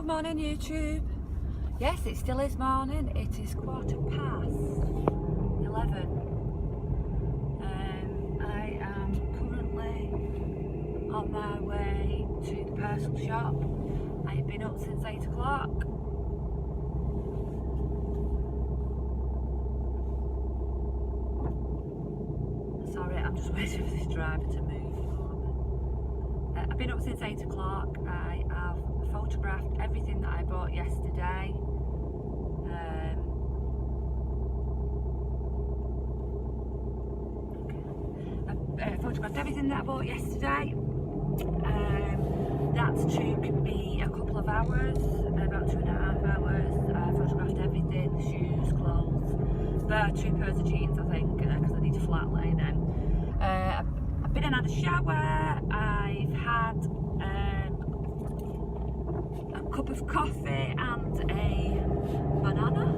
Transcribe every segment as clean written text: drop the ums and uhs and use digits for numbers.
morning YouTube. Yes, it still is morning. It is 11:15. I am currently on my way to the parcel shop. I've been up since 8 o'clock. Sorry, I'm just waiting for this driver to move. I've been up since 8 o'clock. I have photographed everything that I bought yesterday. I photographed everything that I bought yesterday. That took me a couple of hours, about 2.5 hours. I photographed everything, the shoes, clothes, about 2 pairs of jeans I think, because I need to flat lay them. I've been and had a shower. I've had a cup of coffee and a banana,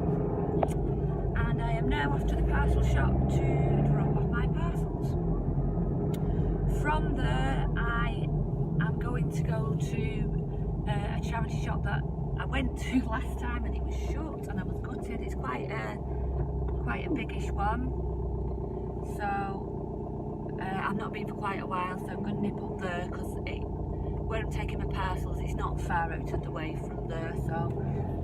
and I am now off to the parcel shop to drop off my parcels. From there I am going to go to a charity shop that I went to last time and it was shut and I was gutted. It's quite a biggish one, so I've not been for quite a while, so I'm going to nip up there because where I'm taking my parcels, it's not far out of the way from there, so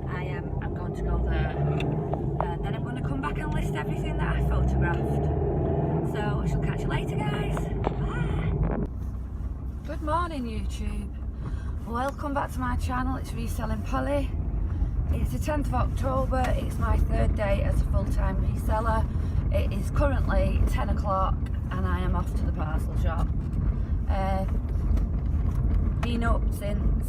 I'm going to go there, and then I'm going to come back and list everything that I photographed. So I shall catch you later, guys. Bye. Good morning YouTube. Welcome back to my channel. It's Reselling Polly. It's the 10th of October. It's my 3rd day as a full-time reseller. It is currently 10 o'clock and I am off to the parcel shop. Been up since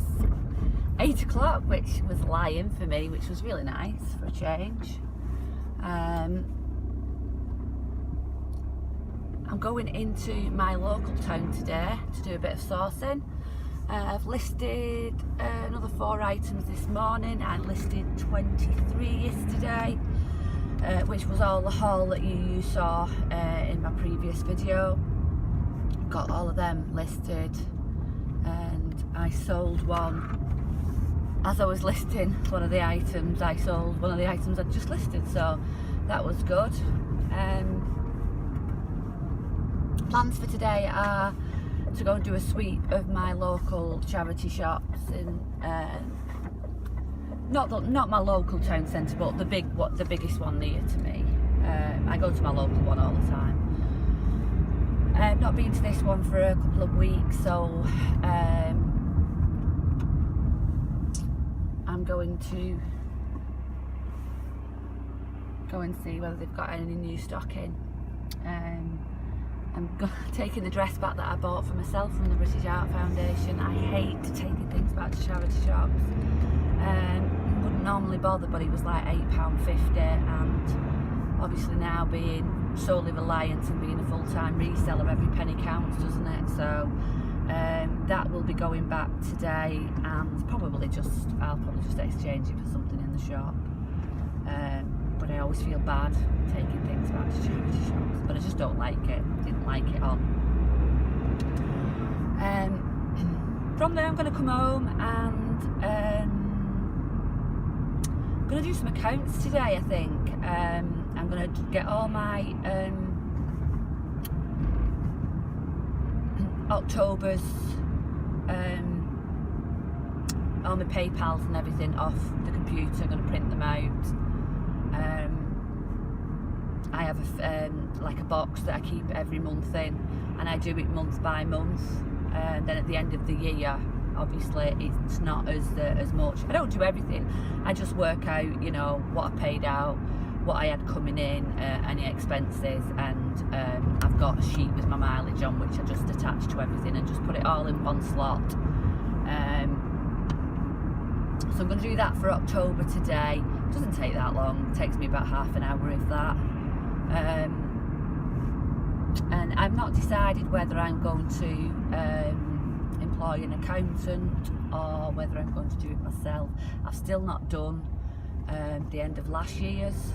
8 o'clock, which was lying for me, which was really nice for a change. I'm going into my local town today to do a bit of sourcing. I've listed another 4 items this morning. I listed 23 yesterday, which was all the haul that you saw in my previous video. Got all of them listed, and I sold one as I was listing one of the items. I sold one of the items I'd just listed, so that was good. Plans for today are to go and do a sweep of my local charity shops in not my local town centre, but the biggest one near to me. I go to my local one all the time. I've not been to this one for a couple of weeks, so I'm going to go and see whether they've got any new stock in. I'm taking the dress back that I bought for myself from the British Art Foundation. I hate taking things back to charity shops. Wouldn't normally bother, but it was like £8.50, and obviously now being solely reliant and being a full-time reseller, every penny counts, doesn't it? So that will be going back today, and I'll probably just exchange it for something in the shop. But I always feel bad taking things back to charity shops, but I just don't like it. Didn't like it on. From there I'm going to come home and I'm going to do some accounts today, I think. I'm going to get all my October's all my PayPals and everything off the computer. I'm going to print them out. I have like a box that I keep every month in, and I do it month by month, and then at the end of the year, obviously it's not as much. I don't do everything. I just work out, you know, what I paid out, what I had coming in, any expenses, and I've got a sheet with my mileage on, which I just attach to everything and just put it all in one slot. So I'm going to do that for October today. It doesn't take that long. It takes me about half an hour, if that. And I've not decided whether I'm going to employ an accountant or whether I'm going to do it myself. I've still not done the end of last year's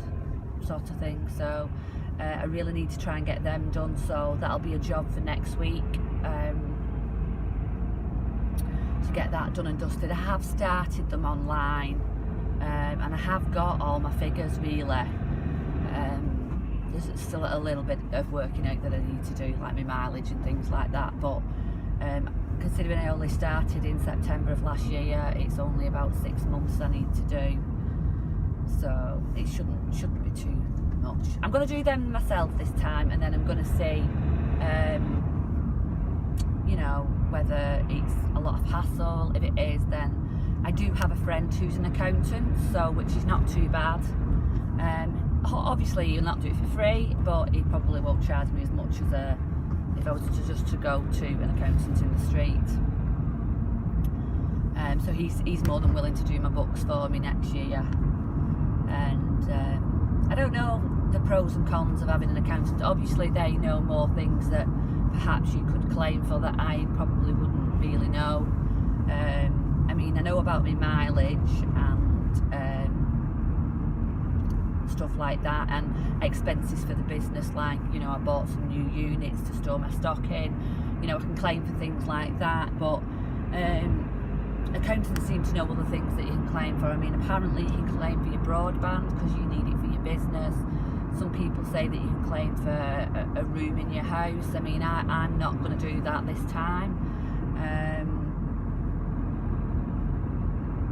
sort of thing, so I really need to try and get them done, so that'll be a job for next week. So to get that done and dusted. I have started them online, and I have got all my figures really. There's still a little bit of working out that I need to do, like my mileage and things like that, but considering I only started in September of last year, it's only about 6 months I need to do, so it shouldn't be too much. I'm going to do them myself this time, and then I'm going to see you know, whether it's a lot of hassle. If it is, then I do have a friend who's an accountant, so which is not too bad. Obviously you'll not do it for free, but he probably won't charge me as much as if I was to go to an accountant in the street. So he's more than willing to do my books for me next year. And I don't know the pros and cons of having an accountant. Obviously they know more things that perhaps you could claim for that I probably wouldn't really know. I mean, I know about my mileage and stuff like that, and expenses for the business, like, you know, I bought some new units to store my stock in, you know, I can claim for things like that. But accountants seem to know other things that you can claim for. I mean, apparently you can claim for your broadband because you need it for your business. Some people say that you can claim for a room in your house. I mean, I'm not going to do that this time.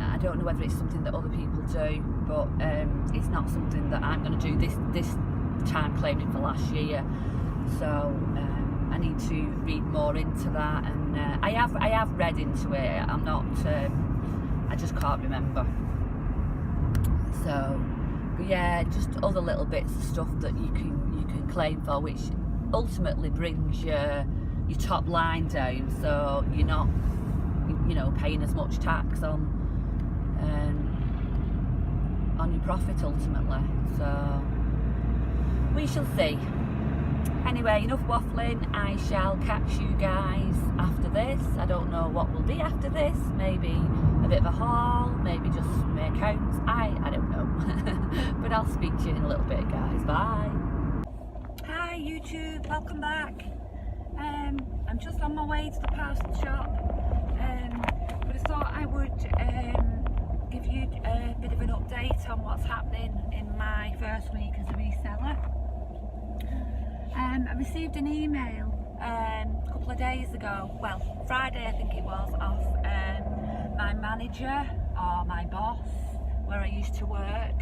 I don't know whether it's something that other people do, but it's not something that I'm going to do this time, claiming for last year. So I need to read more into that, and I have read into it. I'm not. I just can't remember. So, but yeah, just other little bits of stuff that you can claim for, which ultimately brings your top line down. So you're not, you know, paying as much tax on your profit ultimately. So we shall see. Anyway, enough waffling. I shall catch you guys after this. I don't know what will be after this. Maybe a bit of a haul, maybe just my accounts. I don't know. But I'll speak to you in a little bit, guys. Bye. Hi YouTube, welcome back. I'm just on my way to the parcel shop, but I thought I would give you a bit of an update on what's happening in my first week as a reseller. I received an email a couple of days ago, well, Friday I think it was, off my manager or my boss where I used to work,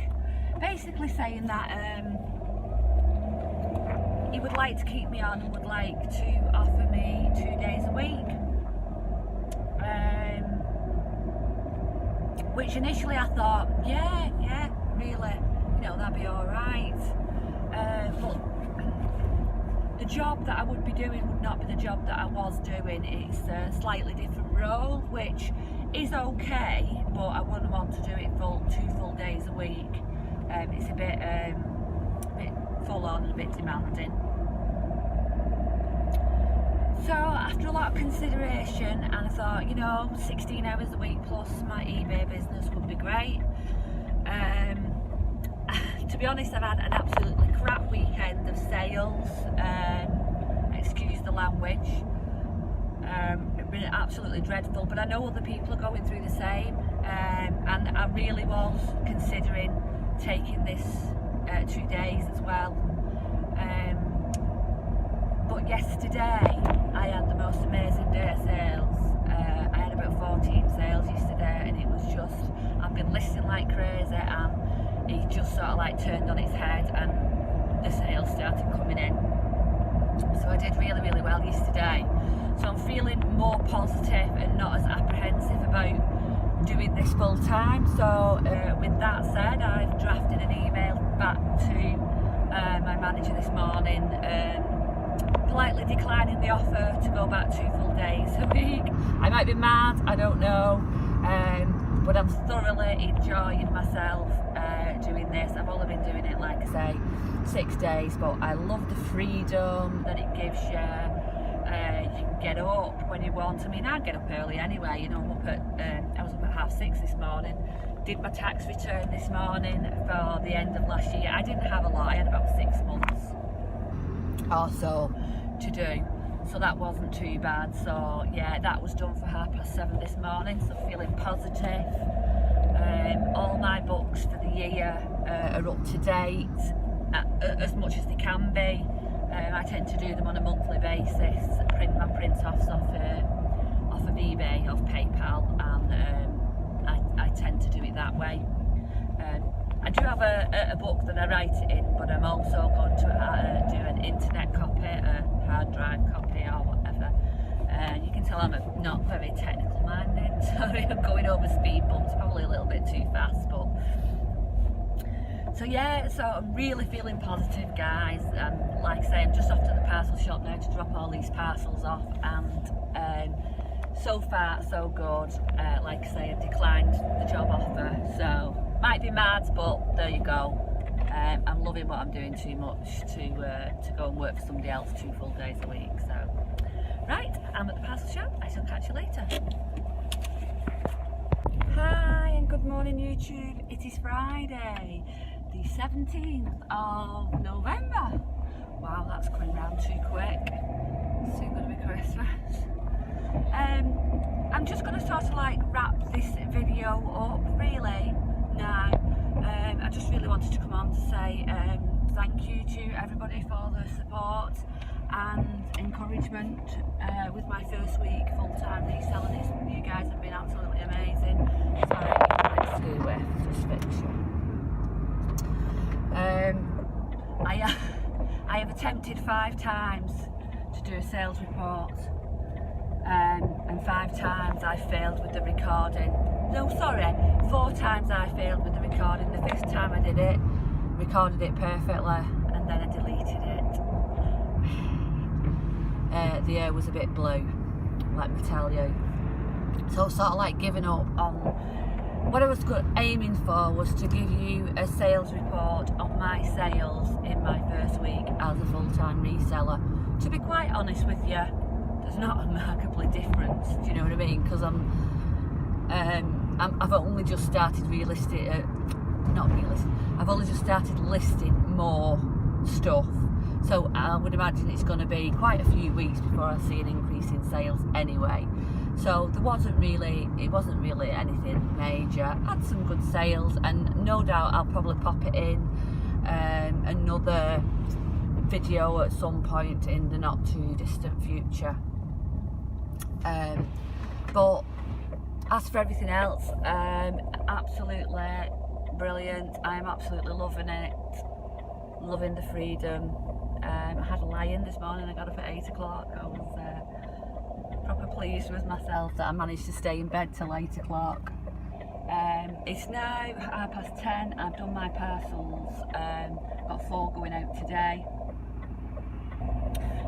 basically saying that he would like to keep me on and would like to offer me 2 days a week. Which initially I thought, yeah, really, you know, that'd be alright. But the job that I would be doing would not be the job that I was doing. It's a slightly different role, which is okay, but I wouldn't want to do it 2 full days a week. It's a bit full on and a bit demanding. So after a lot of consideration, and I thought, you know, 16 hours a week plus my eBay business would be great. To be honest, I've had an absolutely crap weekend of sales, excuse the language. It's been absolutely dreadful, but I know other people are going through the same, and I really was considering taking this 2 days as well. But yesterday I had the most amazing day of sales. I had about 14 sales yesterday, and it was just, I've been listing like crazy, and it just sort of like turned on its head and the sales started coming in. So I did really, really well yesterday. So I'm feeling more positive and not as apprehensive about doing this full time. So with that said, I've drafted an email back to my manager this morning, politely declining the offer to go back 2 full days a week. I might be mad, I don't know, but I'm thoroughly enjoying myself doing this. I've only been doing it, like I say, 6 days, but I love the freedom that it gives you. You can get up when you want. I mean, I get up early anyway, you know. I was up at 6:30 this morning, did my tax return this morning for the end of last year. I didn't have a lot, I had about 6 months or so to do. so that wasn't too bad. So yeah, that was done for 7:30 this morning, so feeling positive. All my books for the year are up to date, as much as they can be. I tend to do them on a monthly basis, print my print-offs off of eBay, off PayPal, and I tend to do it that way. I do have a book that I write it in, but I'm also going to do an internet copy, a hard drive copy or whatever. You can tell I'm not very technical minded, sorry I'm going over speed bumps, probably a little bit too fast, but so yeah, so I'm really feeling positive, guys. Like I say, I'm just off to the parcel shop now to drop all these parcels off, and so far so good. Like I say, I declined the job offer, so might be mad, but there you go. I'm loving what I'm doing too much to go and work for somebody else 2 full days a week. So right, I'm at the parcel shop. I shall catch you later. Hi and good morning, YouTube. It is Friday, the 17th of November. Wow, that's coming round too quick. It's soon going to be Christmas. I'm just going to sort of like wrap this video up really now. I just really wanted to come on to say thank you to everybody for the support and encouragement with my first week full-time reselling. You guys have been absolutely amazing. Sorry, let's go with just fiction. I have attempted 5 times to do a sales report, and 5 times I failed with the recording. No, sorry, 4 times I failed with the recording. The 5th time I did it, recorded it perfectly, and then I deleted it. The air was a bit blue, let me tell you. So sort of like giving up on what I was aiming for was to give you a sales report of my sales in my first week as a full-time reseller. To be quite honest with you, there's not a remarkably difference, do you know what I mean? Because I've only just started I've only just started listing more stuff. So I would imagine it's going to be quite a few weeks before I see an increase in sales anyway. So it wasn't really anything major. I had some good sales, and no doubt I'll probably pop it in another video at some point in the not too distant future. But as for everything else, absolutely brilliant. I'm absolutely loving it, loving the freedom. I had a lie-in this morning. I got up at 8 o'clock. I was proper pleased with myself that I managed to stay in bed till 8 o'clock. It's now 10:30. I've done my parcels. Got 4 going out today.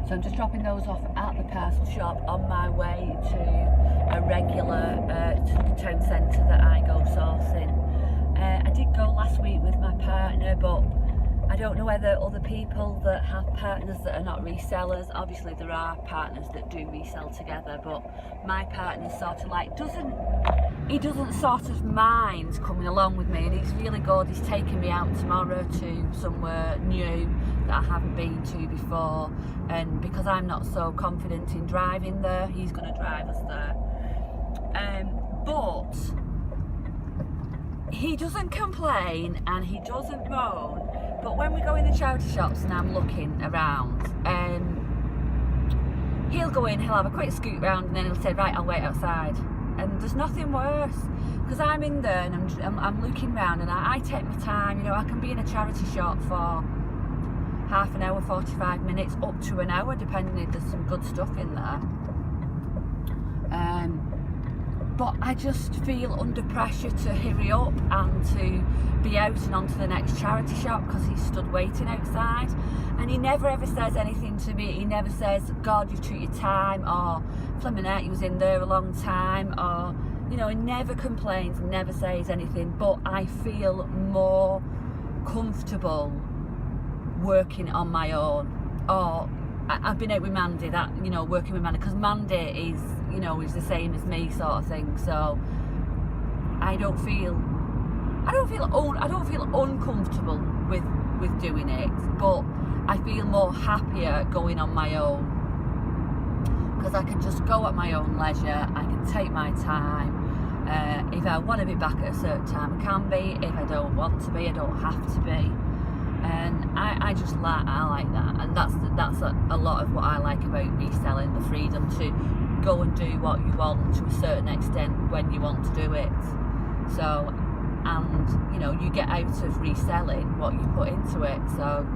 So I'm just dropping those off at the parcel shop on my way to a regular town centre that I go sourcing. I did go last week with my partner, but I don't know whether other people that have partners that are not resellers, obviously there are partners that do resell together, but my partner sort of like doesn't sort of mind coming along with me, and he's really good. He's taking me out tomorrow to somewhere new that I haven't been to before, and because I'm not so confident in driving there, he's going to drive us there. But he doesn't complain and he doesn't moan. But when we go in the charity shops and I'm looking around, he'll go in, he'll have a quick scoot round, and then he'll say, right, I'll wait outside. And there's nothing worse, because I'm in there and I'm looking round, and I take my time. You know, I can be in a charity shop for half an hour, 45 minutes, up to an hour, depending if there's some good stuff in there. But I just feel under pressure to hurry up and to be out and on to the next charity shop, because he's stood waiting outside, and he never ever says anything to me. He never says, God, you took your time, or Fleminette, you was in there a long time, or, you know, he never complains, never says anything. But I feel more comfortable working on my own. Or I've been out with Mandy, that, you know, working with Mandy, because Mandy is, you know, is the same as me, sort of thing. So I don't feel uncomfortable with doing it, but I feel more happier going on my own. because I can just go at my own leisure. I can take my time. If I want to be back at a certain time, I can be. If I don't want to be, I don't have to be. And I like that, and that's a lot of what I like about reselling, the freedom to go and do what you want to a certain extent when you want to do it. So, and you know, you get out of reselling what you put into it. So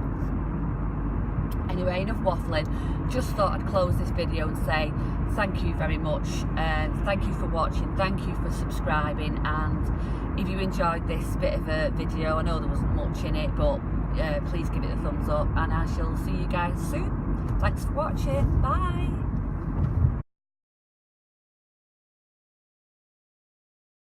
anyway, enough waffling. Just thought I'd close this video and say thank you very much, and thank you for watching, thank you for subscribing. And if you enjoyed this bit of a video, I know there wasn't much in it, but please give it a thumbs up, and I shall see you guys soon. Thanks for watching. Bye.